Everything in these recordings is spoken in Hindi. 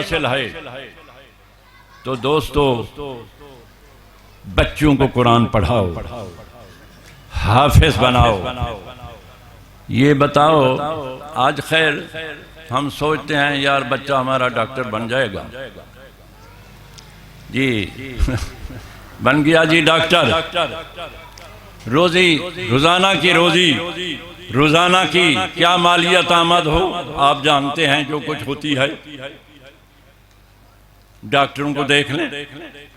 हासिल है। तो दोस्तों, बच्चों को कुरान पढ़ाओ, हाफिज बनाओ। ये बताओ, आज खैर हम सोचते हैं यार बच्चा हमारा डॉक्टर बन जाएगा जी बन गया जी डॉक्टर, रोजी रोजाना की रोजी रोजाना की क्या मालियत आमद हो आप जानते हैं जो कुछ होती है। डॉक्टरों को देख लें,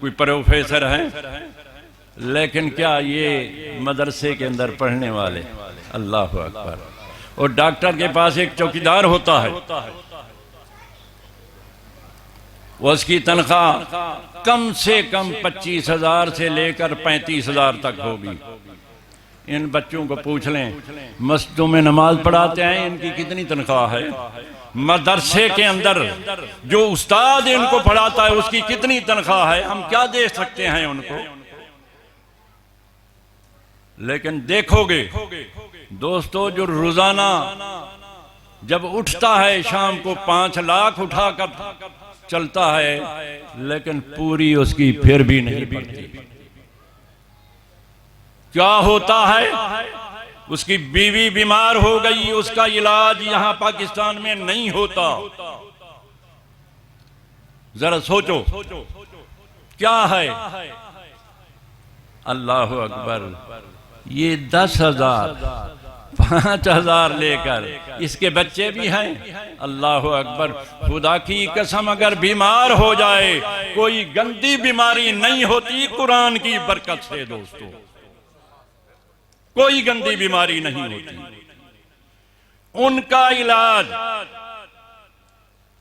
कोई प्रोफेसर है, लेकिन क्या ये मदरसे के अंदर पढ़ने वाले, अल्लाह अकबर। और डॉक्टर के पास एक चौकीदार होता है, उसकी तनख्वाह कम से कम 25,000 से लेकर 35,000 तक होगी। इन बच्चों को पूछ लें, मस्जिदों में नमाज पढ़ाते हैं, इनकी कितनी तनख्वाह है? मदरसे के अंदर जो उस्ताद इनको पढ़ाता है उसकी कितनी तनख्वाह है? हम क्या दे सकते हैं उनको? लेकिन देखोगे दोस्तों, जो रोजाना जब उठता है शाम को 5 लाख उठाकर चलता है, लेकिन पूरी उसकी फिर भी नहीं पड़ती। क्या होता है? उसकी बीवी बीमार हो गई, उसका इलाज यहां पाकिस्तान में नहीं होता। जरा सोचो क्या है। अल्लाह अकबर। ये 10,000 5,000 लेकर इसके बच्चे भी हैं। अल्लाह अकबर। खुदा की कसम, अगर बीमार हो जाए, कोई गंदी बीमारी नहीं होती कुरान की बरकत से दोस्तों, कोई गंदी बीमारी नहीं होती। उनका इलाज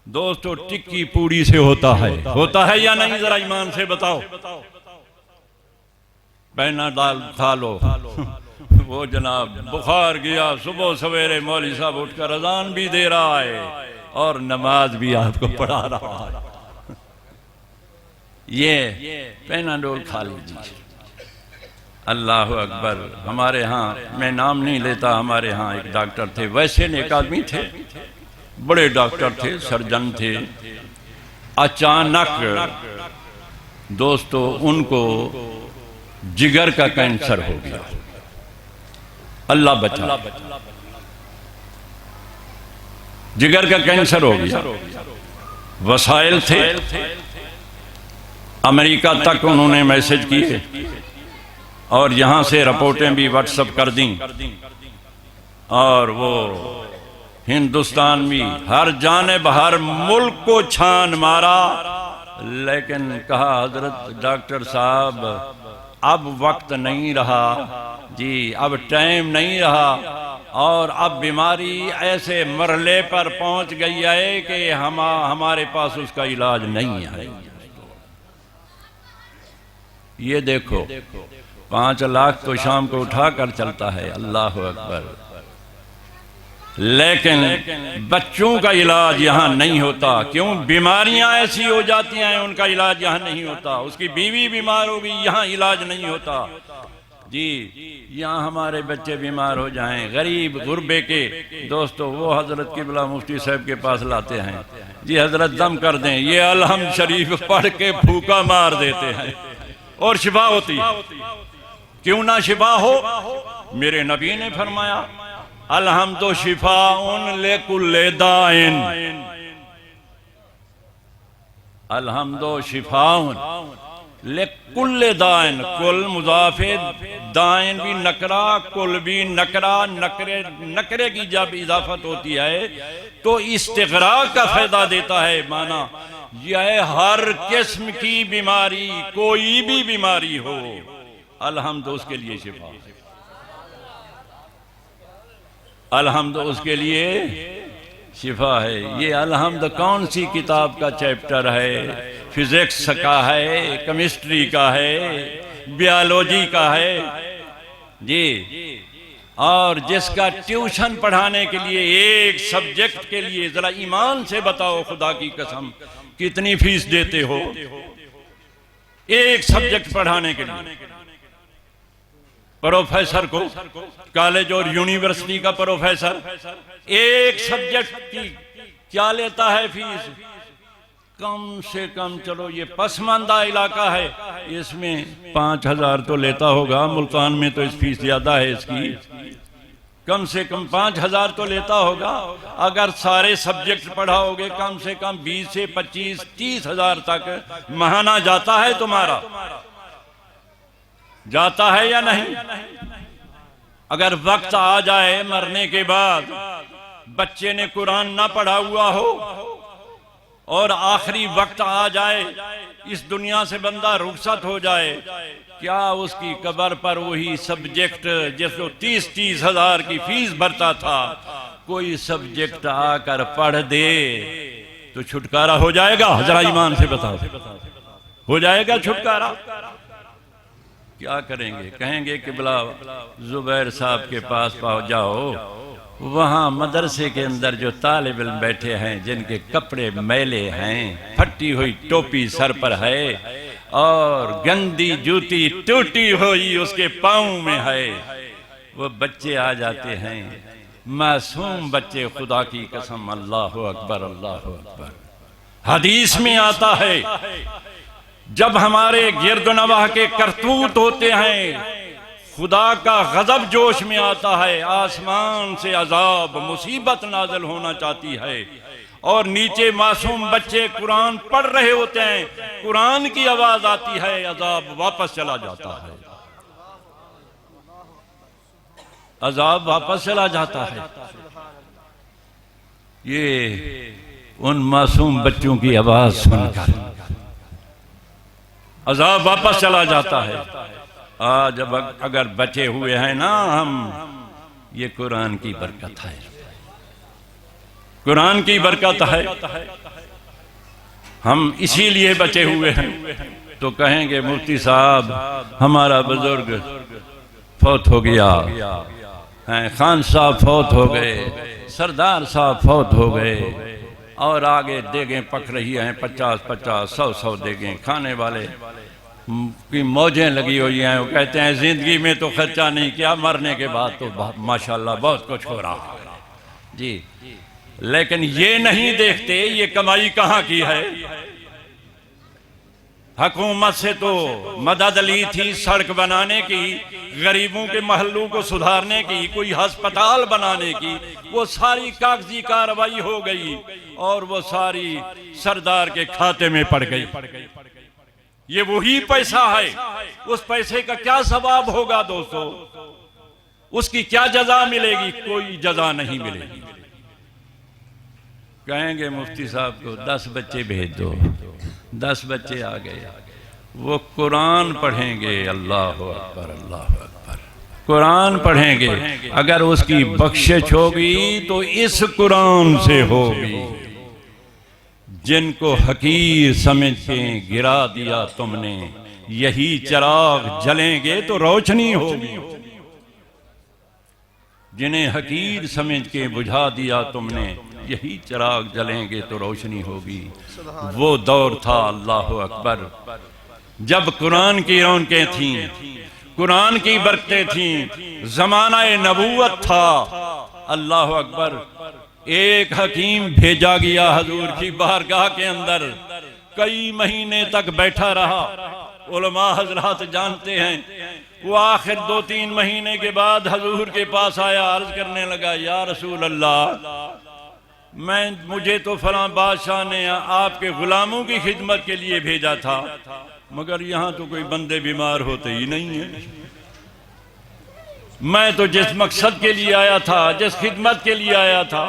दोस्तों टिक्की पूड़ी से होता है या नहीं? जरा ईमान से बताओ। पहना दाल खा लो वो जनाब बुखार गया, सुबह सवेरे मौलवी साहब उठकर अजान भी दे रहा है और नमाज भी आपको पढ़ा रहा है। ये पेनाडोल खा लीजिए। अल्लाह अकबर। हमारे यहाँ, मैं नाम नहीं लेता, हमारे यहाँ एक डॉक्टर थे, वैसे नेक आदमी थे, बड़े डॉक्टर थे, सर्जन थे। अचानक दोस्तों उनको जिगर का कैंसर हो गया। अल्लाह बचा, जिगर का कैंसर हो गया। वसाइल थे, अमेरिका तक उन्होंने मैसेज किए और यहां से रिपोर्टें भी व्हाट्सएप कर दी, और वो हिंदुस्तान भी हर जानिब हर मुल्क को छान मारा। लेकिन कहा हजरत डॉक्टर साहब अब वक्त नहीं रहा जी, अब टाइम नहीं रहा, और अब बीमारी ऐसे मरहले पर पहुंच गई है कि हमारे पास उसका इलाज नहीं है। ये देखो 5 लाख तो शाम को उठाकर चलता है। अल्लाह अकबर। लेकिन बच्चों का इलाज यहाँ नहीं होता। क्यों? बीमारियां ऐसी हो जाती हैं, उनका इलाज यहाँ नहीं होता। उसकी बीवी बीमार हो गई, यहाँ इलाज नहीं होता जी। यहाँ हमारे बच्चे बीमार हो जाएं, गरीब गुरबे के दोस्तों, वो हजरत किबला मुफ्ती साहब के पास लाते हैं जी, हजरत दम कर दें, ये अलहम शरीफ पढ़ के फूका मार देते हैं और शिफा होती है। क्यों ना शिफा हो? मेरे नबी ने फरमाया, अलहम्दु शिफाउन लिकुल्लि दाइन, अलहम्दु शिफाउन लिकुल्लि दाइन। कुल मुजाफे, दाइन भी नकरा, कुल भी नकरा। नकरे की जब इजाफत होती है तो इस्तिग़राक़ का फायदा देता है। माना यह हर किस्म की बीमारी, कोई भी बीमारी हो, अलहम्द उसके लिए शिफा, अलहम्द उसके लिए शिफा है। ये अलहम्द कौन सी किताब का चैप्टर है? फिजिक्स का है, केमिस्ट्री का है, बायोलॉजी का है जी। और जिसका ट्यूशन पढ़ाने के लिए, एक सब्जेक्ट के लिए, जरा ईमान से बताओ खुदा की कसम कितनी फीस देते हो एक सब्जेक्ट पढ़ाने के लिए? प्रोफेसर को, कॉलेज और यूनिवर्सिटी का प्रोफेसर एक सब्जेक्ट की क्या लेता है फीस? कम से कम, चलो ये पसमानदा इलाका है, इसमें 5,000 तो लेता होगा। मुल्तान में तो इस फीस ज्यादा है इसकी, कम से कम 5,000 तो लेता होगा। अगर सारे सब्जेक्ट पढ़ाओगे कम से कम 20 से 25, 30,000 तक महाना जाता है तुम्हारा, जाता है या नहीं? अगर वक्त आ जाए मरने के बाद, बच्चे ने कुरान ना पढ़ा हुआ हो और आखिरी वक्त आ जाए, इस दुनिया से बंदा रुखसत हो जाए, क्या उसकी कब्र पर वही सब्जेक्ट जिसको 30-30 हजार की फीस भरता था, कोई सब्जेक्ट आकर पढ़ दे तो छुटकारा हो जाएगा? जरा ईमान से बताओ, हो जाएगा छुटकारा? क्या करेंगे? कहेंगे कि बिला जुबैर साहब के पास पहुंच जाओ, वहां मदरसे के अंदर जो तालिब इल्म बैठे हैं, जिनके कपड़े मैले हैं, फटी हुई टोपी सर पर है और गंदी जूती टूटी हुई उसके पाँव में है, वो बच्चे आ जाते हैं, मासूम बच्चे, खुदा की कसम, अल्लाह अकबर, अल्लाह अकबर। हदीस में आता है, जब हमारे गिरदनवाह के करतूत होते हैं, खुदा का गजब जोश में आता है, आसमान से अजाब, मुसीबत नाज़िल होना चाहती है, और नीचे मासूम बच्चे कुरान पढ़ रहे होते हैं, कुरान की आवाज आती है, अजाब वापस चला जाता है, अजाब वापस चला जाता है। ये उन मासूम बच्चों की आवाज सुनकर अजाब वापस चला जाता है। आज अब अगर बचे हुए हैं ना हम, ये कुरान की बरकत है, कुरान की बरकत है, हम इसीलिए बचे हुए हैं। तो कहेंगे मुफ्ती साहब हमारा बुजुर्ग फौत हो गया है, खान साहब फौत हो गए, सरदार साहब फौत हो गए, और आगे देगें पक रही हैं, 50-50, 100-100 देगें खाने वाले की मौजें लगी हुई हैं। वो कहते हैं जिंदगी में तो खर्चा नहीं किया, मरने के बाद तो माशाल्लाह बहुत कुछ हो रहा है जी, लेकिन ये नहीं देखते ये कमाई कहाँ की है। हुकूमत से तो मदद ली थी सड़क बनाने की, गरीबों के महलों को सुधारने की, कोई अस्पताल बनाने की, वो सारी कागजी कार्रवाई हो गई और वो सारी सरदार के खाते में पड़ गई। ये वही पैसा है, उस पैसे का क्या सवाब होगा दोस्तों? उसकी क्या जजा मिलेगी? कोई जजा नहीं मिलेगी। कहेंगे मुफ्ती साहब को 10 बच्चे भेज दो, 10 बच्चे आ गए, वो कुरान पढ़ेंगे, अल्लाह अकबर, अल्लाह अकबर, कुरान पढ़ेंगे। अगर उसकी बख्शिश होगी तो इस कुरान से होगी। जिनको हकीर समझ के गिरा दिया तुमने, यही चिराग जलेंगे तो रोशनी होगी। जिन्हें हकीर समझ के बुझा दिया तुमने, यही चिराग जलेंगे तो रोशनी होगी। वो दौर था, अल्लाह अकबर, जब कुरान की रौनकें थीं, कुरान की बरकतें थीं, जमाना नबूवत था, अल्लाह अकबर। एक हकीम भेजा गया हजूर की बारगाह के अंदर, कई महीने तक बैठा रहा। उलमा हजरात जानते हैं, वो आखिर 2-3 महीने के बाद हजूर के पास आया, अर्ज करने लगा, या रसूल अल्लाह, मुझे तो फलां बादशाह ने आपके गुलामों की खिदमत के लिए भेजा था, मगर यहाँ तो कोई बंदे बीमार होते ही नहीं है। मैं तो जिस मकसद के लिए आया था, जिस खिदमत के लिए आया था,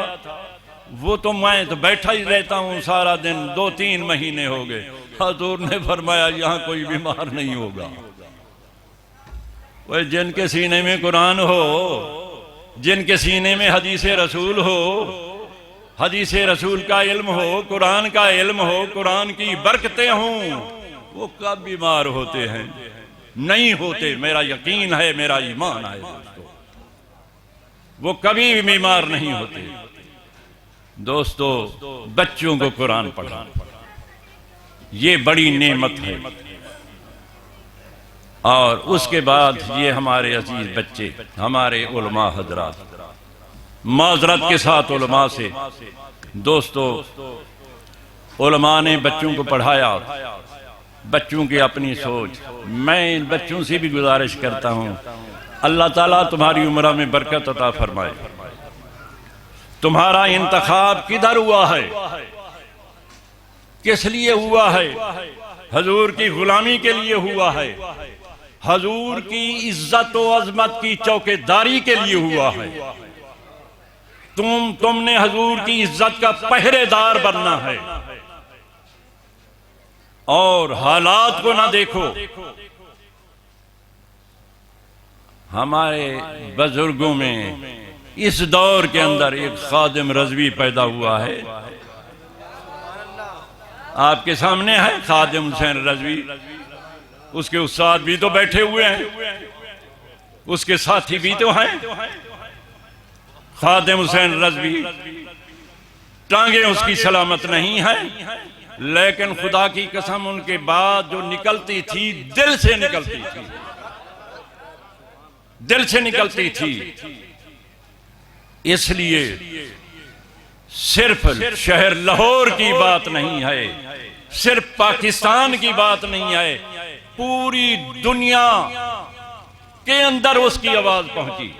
वो तो मैं तो बैठा ही रहता हूँ सारा दिन, 2-3 महीने हो गए। हजूर ने फरमाया यहाँ कोई बीमार नहीं होगा। वह जिनके सीने में कुरान हो, जिनके सीने में हदीस रसूल हो, हदीस रसूल का इल्म हो, कुरान का इल्म हो, कुरान की बरकतें हों, वो कब बीमार होते हैं? नहीं होते। मेरा यकीन है, मेरा ईमान है दोस्तों, वो कभी भी बीमार नहीं होते। दोस्तों, बच्चों को कुरान पढ़ाना ये बड़ी नेमत है। और उसके बाद ये हमारे अजीज बच्चे, हमारे उलमा हजरात, माजरत के साथ उलमा से दोस्तों, उलमा ने बच्चों को पढ़ाया, बच्चों की अपनी सोच। मैं इन बच्चों से भी गुजारिश करता हूँ, अल्लाह ताला तुम्हारी उम्र में बरकत अता फरमाए। तुम्हारा इंतखाब किधर हुआ है, किस लिए हुआ है? हजूर की गुलामी के लिए हुआ है, हजूर की इज्जत व अजमत की चौकीदारी के लिए हुआ है। तुमने हजूर की इज्जत का पहरेदार बनना है और हालात को ना देखो। हमारे बुजुर्गों में इस दौर के अंदर एक खादिम रज़वी पैदा हुआ है, आपके सामने है खादिम हुसैन रज़वी। उसके उस्ताद भी तो बैठे हुए हैं, उसके साथी भी तो हैं। खादिम हुसैन रज़वी, टांगे उसकी सलामत नहीं है, लेकिन खुदा की कसम उनके बाद जो निकलती थी दिल से निकलती थी, दिल से निकलती थी। इसलिए सिर्फ शहर लाहौर की बात नहीं है, सिर्फ पाकिस्तान की बात नहीं है, पूरी दुनिया के अंदर उसकी आवाज पहुंची।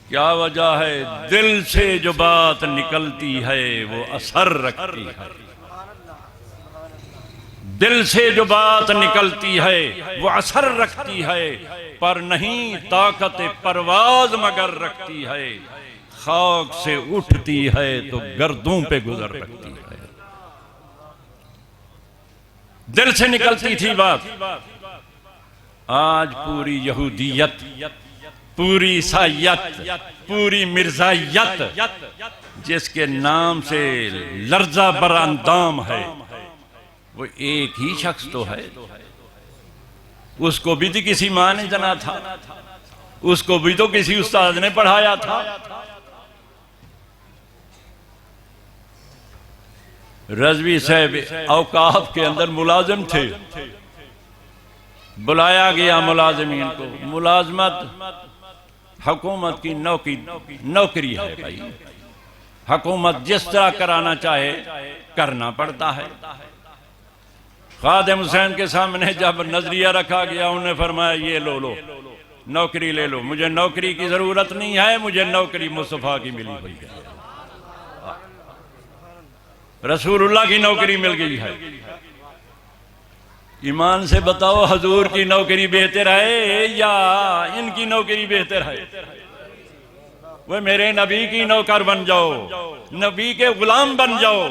क्या वजह है? दिल से जो बात निकलती है वो असर रखती है, दिल से जो बात निकलती है वो असर रखती है, पर नहीं ताकत परवाज मगर रखती है। खाक से उठती है तो गर्दों पे गुजर रखती है। दिल से निकलती थी बात। आज पूरी यहूदियत, पूरी ईसाइयत, पूरी मिर्जाइयत जिसके नाम से लर्जा बर अंदाम है, वो एक ही शख्स तो है। उसको भी तो किसी माँ ने जना था, उसको भी तो किसी उस्ताद ने पढ़ाया था। रज़वी साहब औकाफ के अंदर मुलाजिम थे, बुलाया गया मुलाजिमीन को। मुलाजमत हुकूमत की नौकरी है भाई, हुकूमत जिस तरह कराना चाहे करना पड़ता है। खादिम हुसैन के सामने जब नजरिया रखा गया, उन्होंने फरमाया ये लो नौकरी ले लो, मुझे नौकरी की जरूरत नहीं है, मुझे नौकरी मुस्तफा की मिली हुई है, रसूलुल्लाह की नौकरी मिल गई है। ईमान से बताओ, हजूर की नौकरी बेहतर है या इनकी नौकरी बेहतर है? वो मेरे नबी की नौकर बन जाओ, नबी के गुलाम बन जाओ,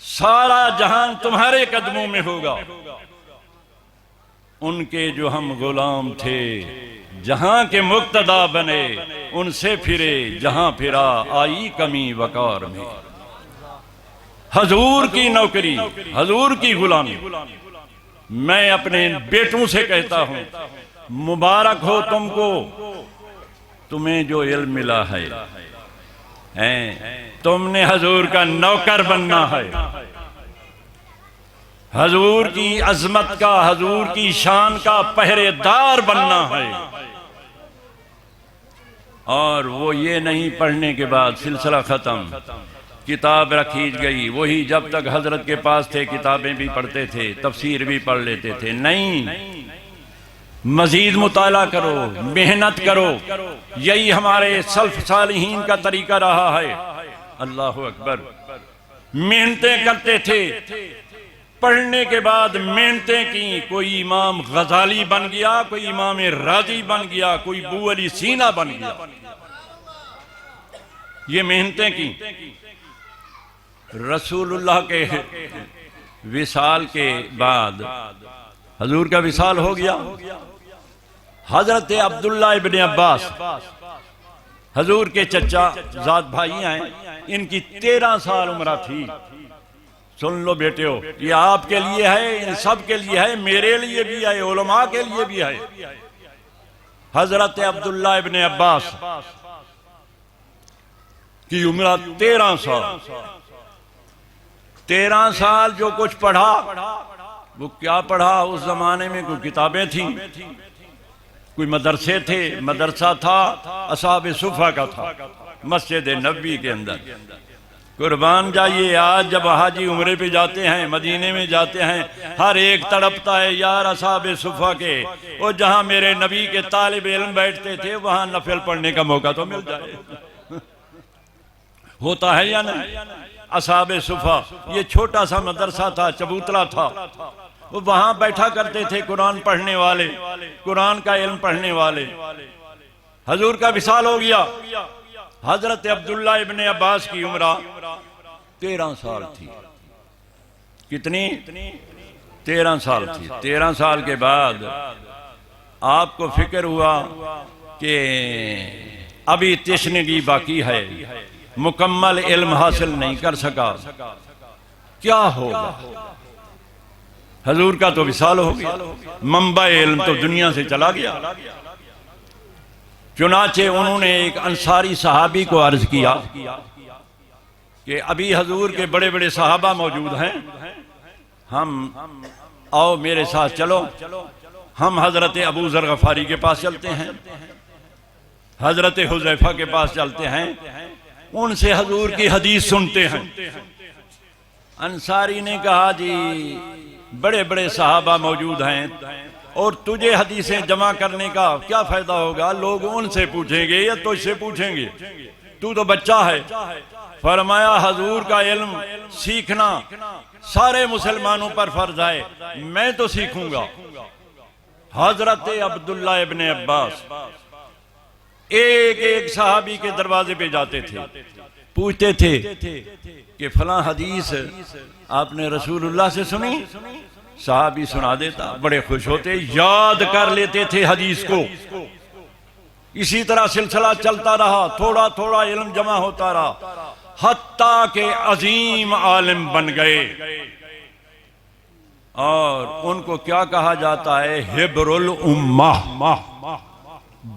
सारा जहान तुम्हारे कदमों में होगा। उनके जो हम गुलाम थे, जहां के मुक्तदा बने, उनसे फिरे जहां फिरा, आई कमी वकार में। हजूर की नौकरी, हजूर की गुलामी। मैं अपने बेटों से कहता हूं, मुबारक हो तुमको, तुम्हें जो इल्म मिला है, तुमने हजूर का नौकर बनना है, हजूर की अजमत का, हजूर की शान का पहरेदार बनना है। और वो ये नहीं पढ़ने के बाद सिलसिला खत्म, किताब रखी गई। वही जब तक हजरत के पास थे किताबें भी पढ़ते थे, तफसीर भी पढ़ लेते थे। नहीं, मजीद मुताला करो, मेहनत करो। यही हमारे सल्फ सालिहीन का तरीका रहा है। अल्लाह अकबर। मेहनतें करते थे, पढ़ने के बाद मेहनतें की। कोई इमाम गजाली बन गया, कोई इमाम राजी बन गया, कोई बू अली सीना बन गया। ये मेहनतें की। रसूलुल्लाह के विसाल के बाद हजूर का विसाल हो गया। हजरत अब्दुल्ला इब्न अब्बास हजूर के चचा जात भाई हैं, इनकी 13 साल उम्र थी। सुन लो बेटियों, ये आपके लिए है, इन सब के लिए है, मेरे लिए भी है, उलमा के लिए भी है। हजरत अब्दुल्ला इब्न अब्बास की उम्र 13 साल। 13 साल जो कुछ पढ़ा, वो क्या पढ़ा? उस जमाने में कोई किताबें थी, कोई मदरसे थे। मदरसा था असहाब सुफा का था, मस्जिद नबी के अंदर। कुर्बान जाइए। आज जब हाजी उम्रे पे जाते हैं, मदीने में जाते हैं, हर एक तड़पता है यार असहाबे सुफ़ा के, और जहां मेरे नबी के तालिब इल्म बैठते थे वहां नफल पढ़ने का मौका तो मिल जाए। होता है या नहीं? असहाबे सुफ़ा ये छोटा सा मदरसा था, चबूतरा था, वो वहां बैठा करते थे कुरान पढ़ने वाले, कुरान का इल्म पढ़ने वाले। हजूर का विसाल हो गया। हजरत अब्दुल्ला इब्ने अब्बास की उम्र 13 साल थी। कितनी? 13 साल थी। 13 साल के बाद आपको फिक्र हुआ कि अभी तशनगी बाकी है, मुकम्मल इल्म हासिल नहीं कर सका, क्या होगा? हजूर का तो विसाल हो गया, मंबा इल्म तो दुनिया से चला गया। चुनाचे उन्होंने एक अंसारी सहाबी को अर्ज किया कि अभी हजूर के बड़े बड़े सहाबा मौजूद हैं, हम आओ मेरे साथ चलो, हम हजरत अबू ज़र गफारी के पास चलते हैं, हजरत हुज़ैफा के पास चलते हैं, उनसे हजूर की हदीस सुनते हैं। अंसारी ने कहा जी बड़े बड़े सहाबा मौजूद हैं और तुझे हदीसें जमा करने का क्या फायदा होगा? लोग उनसे पूछेंगे या तुझसे पूछेंगे, तू तो बच्चा है। फरमाया हजूर का इल्म सीखना सारे मुसलमानों पर फर्ज है, मैं तो सीखूंगा। हजरत अब्दुल्ला इब्ने अब्बास एक एक सहाबी के दरवाजे पे जाते थे, पूछते थे कि फलां हदीस आपने रसूलुल्लाह से सुनी? साहबी सुना देता, बड़े खुश होते, याद कर लेते थे हदीस को। इसी तरह सिलसिला चलता रहा, थोड़ा थोड़ा इल्म जमा होता रहा, हत्ता के अजीम आलिम बन गए। और उनको क्या कहा जाता है? हिब्रुल उम्मा,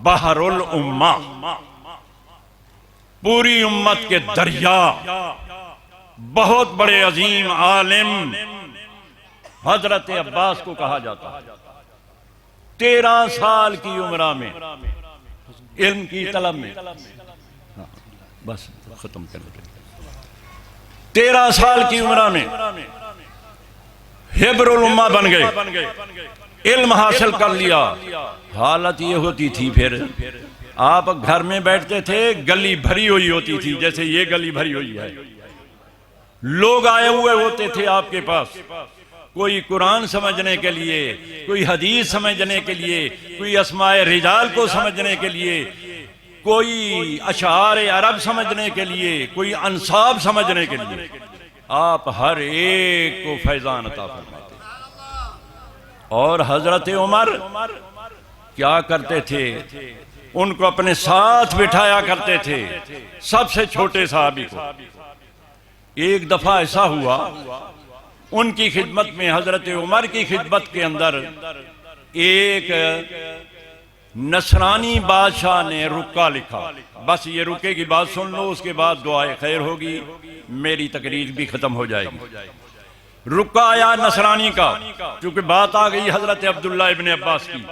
बहरुल उम्मा, पूरी उम्मत के दरिया। बहुत बड़े अजीम आलिम हजरत अब्बास को कहा जाता है। 13 साल की उम्र में इल्म की तलब में, हाँ, बस खत्म कर दो। 13 साल की उम्र में हिब्रुल उम्मा बन गए, इल्म हासिल कर लिया। हालत ये होती थी, फिर आप घर में बैठते थे, गली भरी हुई होती थी, जैसे ये गली भरी हुई है, लोग आए हुए होते थे आपके पास, कोई कुरान समझने के लिए, कोई हदीस समझने के लिए, कोई अस्माए रिजाल को समझने के लिए, कोई अशार अरब समझने के लिए, कोई अंसाब समझने के लिए। आप हर एक को फैजान अता फरमाते। और हजरत उमर क्या करते थे? उनको अपने साथ बिठाया करते थे, सबसे छोटे साहबी को। एक दफा ऐसा हुआ, उनकी खिदमत में, हजरत उमर की खिदमत के अंदर एक नसरानी बादशाह ने रुक्का लिखा। बस ये रुके की बात सुन लो, उसके बाद दुआए खैर होगी, मेरी तकरीर भी खत्म हो जाएगी। रुक्का आया नसरानी का, क्योंकि बात आ गई हजरत अब्दुल्ला इब्ने अब्बास की।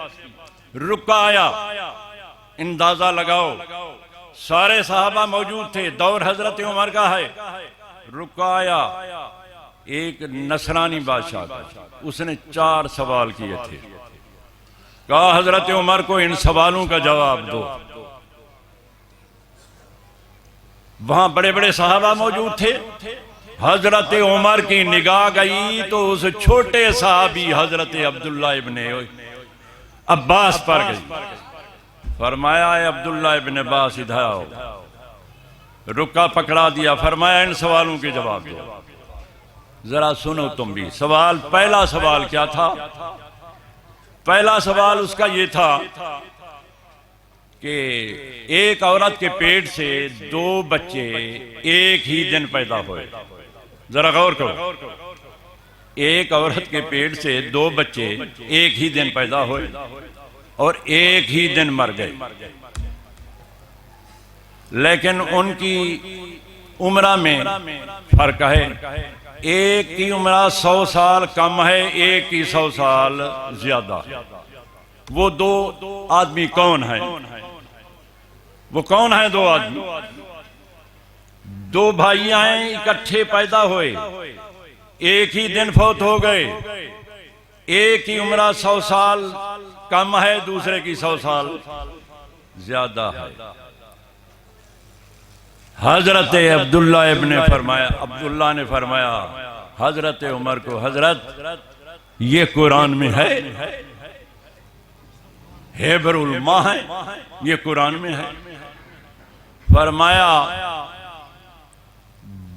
रुक्का आया, अंदाजा लगाओ सारे सहाबा मौजूद थे, दौर हजरत उमर का है। रुक्का आया एक नसरानी बादशाह का, उसने 4 सवाल किए थे। कहा हजरत उमर को इन सवालों का जवाब दो। वहां बड़े बड़े सहाबा मौजूद थे। हजरत उमर की निगाह गई तो उस छोटे साहबी हजरत अब्दुल्ला इब्ने अब्बास पर गई। फरमाया अब्दुल्ला इब्ने अब्बास इधर आओ। रुक्का पकड़ा दिया, फरमाया इन सवालों के जवाब दो। जरा सुनो तुम भी। सवाल, पहला सवाल क्या था? पहला सवाल उसका ये था कि एक औरत के पेट से 2 बच्चे एक ही दिन पैदा हुए। जरा गौर करो, एक औरत के पेट से 2 बच्चे एक ही दिन पैदा हुए और एक ही दिन मर गए, लेकिन उनकी उम्र में फर्क है। एक की उम्र 100 साल कम है, एक की 100 साल ज्यादा। वो 2 आदमी कौन है? वो कौन है 2 आदमी? दो भाई आए इकट्ठे पैदा हुए, एक ही दिन फौत हो गए। एक की उम्र 100 साल कम है, दूसरे की 100 साल ज्यादा है। हजरत अब्दुल्ला अब्दुल्ला ने फरमाया हजरत उमर को, हजरत ये कुरान में है, हेबरुल माह है, ये कुरान में है। फरमाया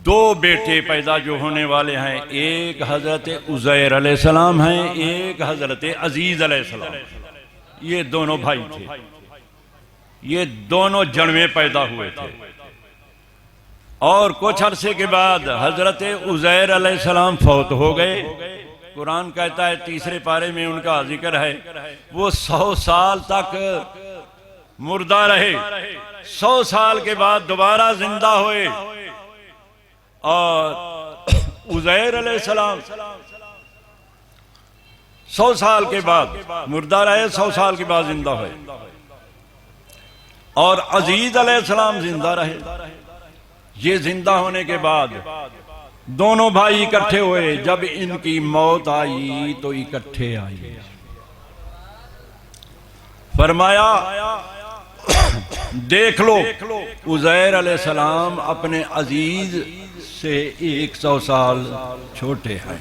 दो बेटे पैदा जो होने वाले हैं, एक हजरत उज़ैर अलैहिस्सलाम है, एक हजरत अजीज अलैहिस्सलाम। ये दोनों भाई थे, ये दोनों जन्मे पैदा हुए थे। और कुछ अरसे के बाद हजरत उज़ैर अलैहिस्सलाम फौत हो गए। कुरान कहता है तीसरे पारे में उनका जिक्र है, वो 100 साल तक मुर्दा रहे। 100 साल के बाद दोबारा जिंदा हुए और उज़ैर अलैहिस्सलाम 100 साल के बाद मुर्दा रहे, 100 साल के बाद जिंदा हुए और अजीज अलैहिस्सलाम जिंदा रहे। ये जिंदा होने के बाद दोनों भाई इकट्ठे हुए। जब इनकी मौत आई तो इकट्ठे आई। फरमाया देख लो, उज़ैर अलैहिस्सलाम अपने अजीज से 100 साल छोटे हैं।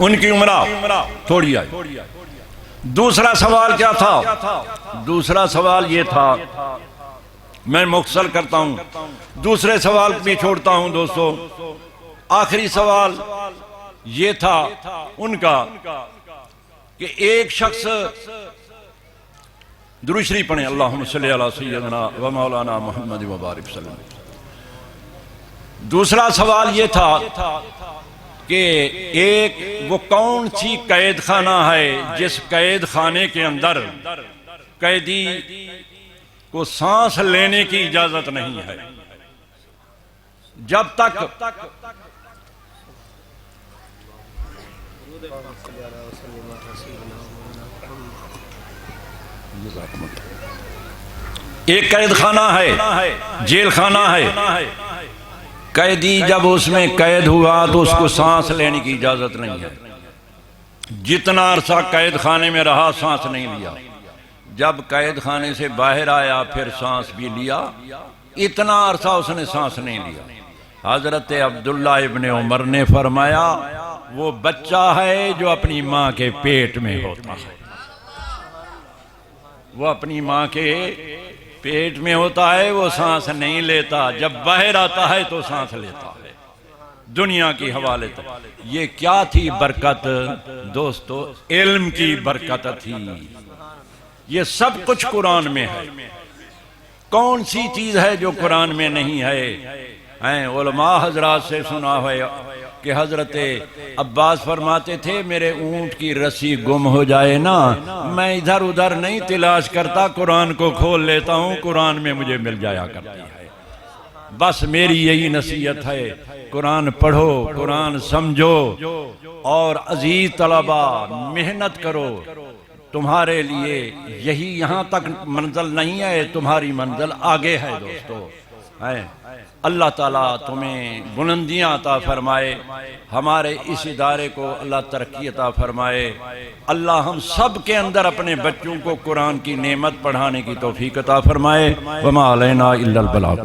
उनकी उम्र थोड़ी आई। दूसरा सवाल क्या था? दूसरा सवाल ये था, मैं मुख्तसर करता हूं, दूसरे सवाल भी छोड़ता हूं दोस्तों। आखिरी सवाल ये था उनका कि एक शख्स दुरूद शरीफ पढ़े, अल्लाहुम्मा सल्ली अला सय्यदना व मौलाना मुहम्मद व बारिक वसल्लम। दूसरा सवाल ये था कि एक वो कौन सी कैद खाना है जिस कैद खाने के अंदर कैदी को सांस लेने की इजाजत नहीं है जब तक एक कैद खाना है, जेल खाना है। कैदी जब उसमें कैद हुआ तो उसको सांस लेने की इजाजत नहीं है। जितना अरसा कैद खाने में रहा सांस नहीं लिया। जब कैद खाने से बाहर आया फिर सांस भी लिया, इतना अरसा उसने सांस नहीं लिया। हजरत अब्दुल्ला इब्ने उमर ने फरमाया वो बच्चा है जो अपनी माँ के पेट में होता है। वो अपनी माँ के पेट में होता है, वो सांस नहीं लेता, जब बाहर आता है तो सांस लेता है। दुनिया की हवाले तो ये क्या थी बरकत दोस्तों? इल्म की बरकत थी। ये सब कुछ कुरान में है। कौन सी चीज है जो कुरान में नहीं है? उलमा हजरात से सुना है कि हजरत अब्बास फरमाते थे मेरे ऊंट की रस्सी गुम हो जाए ना, मैं इधर उधर नहीं तलाश करता, कुरान को खोल लेता हूँ, कुरान में मुझे मिल जाया करती है। बस मेरी यही नसीहत है, कुरान पढ़ो, कुरान समझो और अजीज तलबा मेहनत करो। तुम्हारे लिए यही यहाँ तक मंजिल नहीं है, तुम्हारी मंजिल आगे है दोस्तों। है अल्लाह ताला तुम्हें बुलंदियां अता फरमाए, हमारे इस इदारे को अल्लाह तरक्की अता फरमाए। अल्लाह हम सब के अंदर अपने बच्चों को कुरान की नेमत पढ़ाने की तौफीक अता फरमाए। वमा अलैना इल्लल बलाग।